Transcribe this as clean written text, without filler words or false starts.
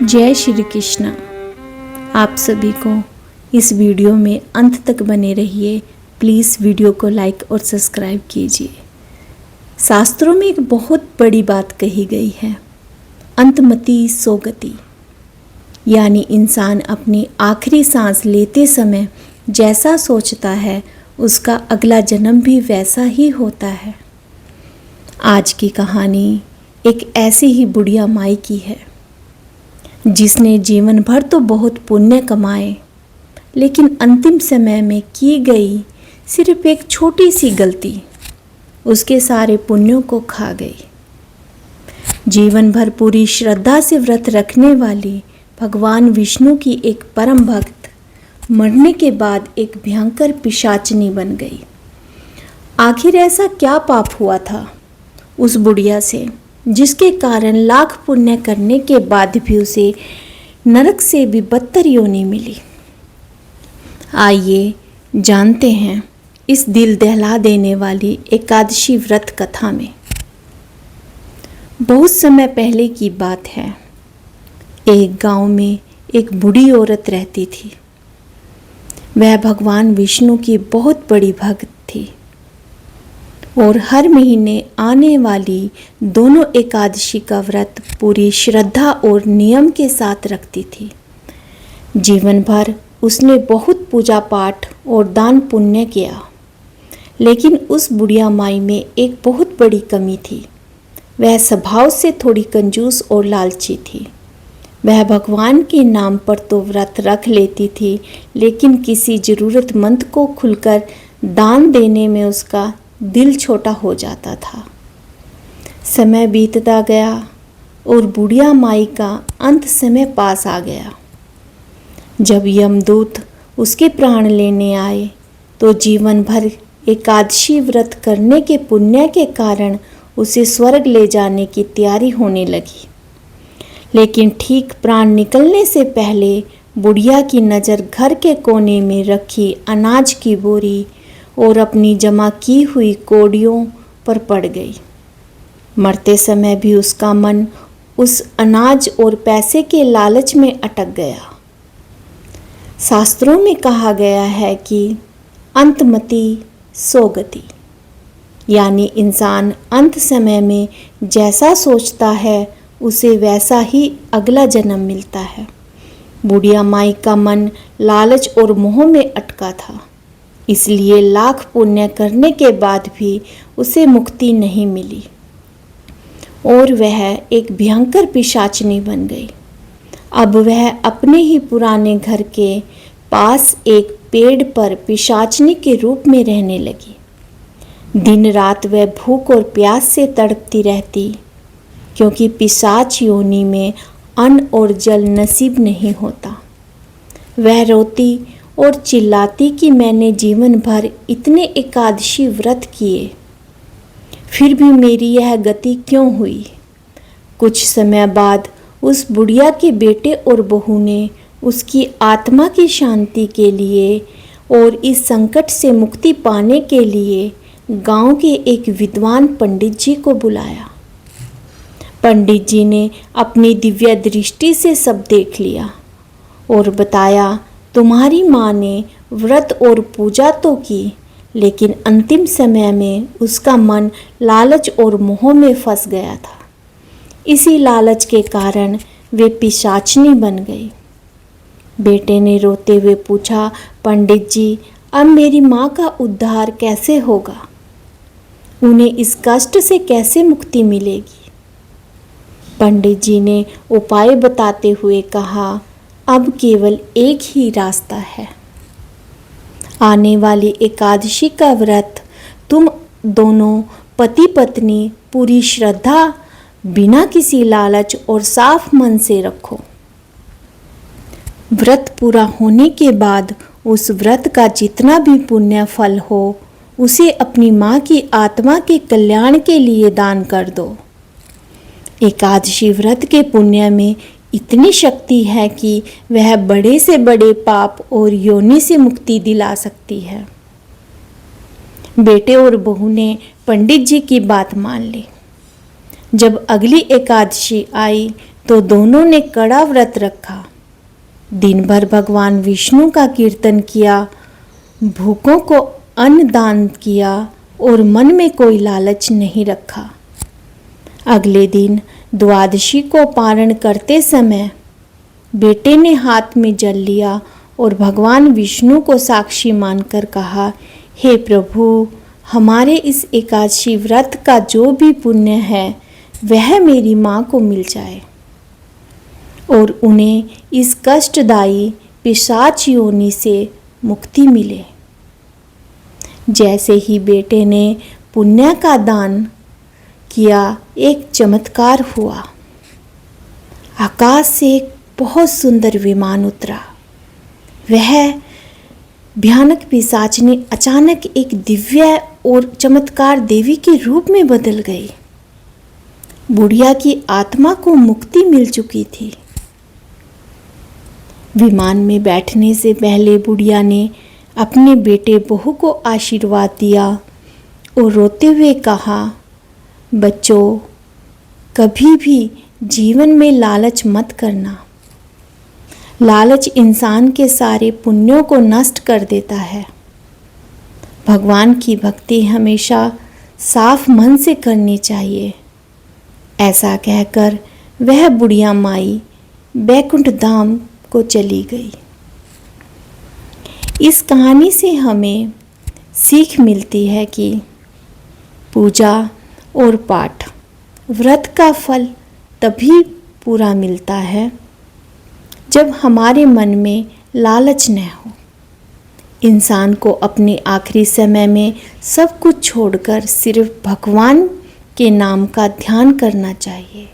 जय श्री कृष्ण। आप सभी को इस वीडियो में अंत तक बने रहिए। प्लीज़ वीडियो को लाइक और सब्सक्राइब कीजिए। शास्त्रों में एक बहुत बड़ी बात कही गई है, अंतमति सो गति, यानी इंसान अपनी आखिरी सांस लेते समय जैसा सोचता है उसका अगला जन्म भी वैसा ही होता है। आज की कहानी एक ऐसी ही बुढ़िया माई की है जिसने जीवन भर तो बहुत पुण्य कमाए, लेकिन अंतिम समय में की गई सिर्फ एक छोटी सी गलती उसके सारे पुण्यों को खा गई। जीवन भर पूरी श्रद्धा से व्रत रखने वाली भगवान विष्णु की एक परम भक्त मरने के बाद एक भयंकर पिशाचनी बन गई। आखिर ऐसा क्या पाप हुआ था उस बुढ़िया से जिसके कारण लाख पुण्य करने के बाद भी उसे नरक से भी बदतर योनि मिली। आइए जानते हैं इस दिल दहला देने वाली एकादशी व्रत कथा में। बहुत समय पहले की बात है। एक गांव में एक बूढ़ी औरत रहती थी। वह भगवान विष्णु की बहुत बड़ी भक्त थी और हर महीने आने वाली दोनों एकादशी का व्रत पूरी श्रद्धा और नियम के साथ रखती थी। जीवन भर उसने बहुत पूजा पाठ और दान पुण्य किया, लेकिन उस बुढ़िया माई में एक बहुत बड़ी कमी थी। वह स्वभाव से थोड़ी कंजूस और लालची थी। वह भगवान के नाम पर तो व्रत रख लेती थी, लेकिन किसी ज़रूरतमंद को खुलकर दान देने में उसका दिल छोटा हो जाता था। समय बीतता गया और बुढ़िया माई का अंत समय पास आ गया। जब यमदूत उसके प्राण लेने आए तो जीवन भर एकादशी व्रत करने के पुण्य के कारण उसे स्वर्ग ले जाने की तैयारी होने लगी। लेकिन ठीक प्राण निकलने से पहले बुढ़िया की नज़र घर के कोने में रखी अनाज की बोरी और अपनी जमा की हुई कौड़ियों पर पड़ गई। मरते समय भी उसका मन उस अनाज और पैसे के लालच में अटक गया। शास्त्रों में कहा गया है कि अंतमति सो गति, यानी इंसान अंत समय में जैसा सोचता है उसे वैसा ही अगला जन्म मिलता है। बुढ़िया माई का मन लालच और मोह में अटका था, इसलिए लाख पुण्य करने के बाद भी उसे मुक्ति नहीं मिली और वह एक भयंकर पिशाचनी बन गई। अब वह अपने ही पुराने घर के पास एक पेड़ पर पिशाचनी के रूप में रहने लगी। दिन रात वह भूख और प्यास से तड़पती रहती, क्योंकि पिशाच योनि में अन्न और जल नसीब नहीं होता। वह रोती और चिल्लाती कि मैंने जीवन भर इतने एकादशी व्रत किए, फिर भी मेरी यह गति क्यों हुई। कुछ समय बाद उस बुढ़िया के बेटे और बहू ने उसकी आत्मा की शांति के लिए और इस संकट से मुक्ति पाने के लिए गांव के एक विद्वान पंडित जी को बुलाया। पंडित जी ने अपनी दिव्य दृष्टि से सब देख लिया और बताया, तुम्हारी माँ ने व्रत और पूजा तो की, लेकिन अंतिम समय में उसका मन लालच और मोह में फंस गया था। इसी लालच के कारण वे पिशाचनी बन गई। बेटे ने रोते हुए पूछा, पंडित जी, अब मेरी माँ का उद्धार कैसे होगा? उन्हें इस कष्ट से कैसे मुक्ति मिलेगी? पंडित जी ने उपाय बताते हुए कहा, अब केवल एक ही रास्ता है। आने वाली एकादशी का व्रत तुम दोनों पति पत्नी पूरी श्रद्धा, बिना किसी लालच और साफ मन से रखो। व्रत पूरा होने के बाद उस व्रत का जितना भी पुण्य फल हो उसे अपनी माँ की आत्मा के कल्याण के लिए दान कर दो। एकादशी व्रत के पुण्य में इतनी शक्ति है कि वह बड़े से बड़े पाप और योनि से मुक्ति दिला सकती है। बेटे और बहू ने पंडित जी की बात मान ली। जब अगली एकादशी आई तो दोनों ने कड़ा व्रत रखा। दिन भर भगवान विष्णु का कीर्तन किया, भूखों को अन्न दान किया और मन में कोई लालच नहीं रखा। अगले दिन द्वादशी को पारण करते समय बेटे ने हाथ में जल लिया और भगवान विष्णु को साक्षी मानकर कहा, हे प्रभु, हमारे इस एकादशी व्रत का जो भी पुण्य है वह मेरी माँ को मिल जाए और उन्हें इस कष्टदायी पिशाच योनि से मुक्ति मिले। जैसे ही बेटे ने पुण्य का दान किया, एक चमत्कार हुआ। आकाश से एक बहुत सुंदर विमान उतरा। वह भयानक पिशाच ने अचानक एक दिव्य और चमत्कार देवी के रूप में बदल गई। बुढ़िया की आत्मा को मुक्ति मिल चुकी थी। विमान में बैठने से पहले बुढ़िया ने अपने बेटे बहू को आशीर्वाद दिया और रोते हुए कहा, बच्चों, कभी भी जीवन में लालच मत करना। लालच इंसान के सारे पुण्यों को नष्ट कर देता है। भगवान की भक्ति हमेशा साफ मन से करनी चाहिए। ऐसा कहकर वह बुढ़िया माई बैकुंठ धाम को चली गई। इस कहानी से हमें सीख मिलती है कि पूजा और पाठ, व्रत का फल तभी पूरा मिलता है जब हमारे मन में लालच न हो। इंसान को अपने आखिरी समय में सब कुछ छोड़कर सिर्फ भगवान के नाम का ध्यान करना चाहिए।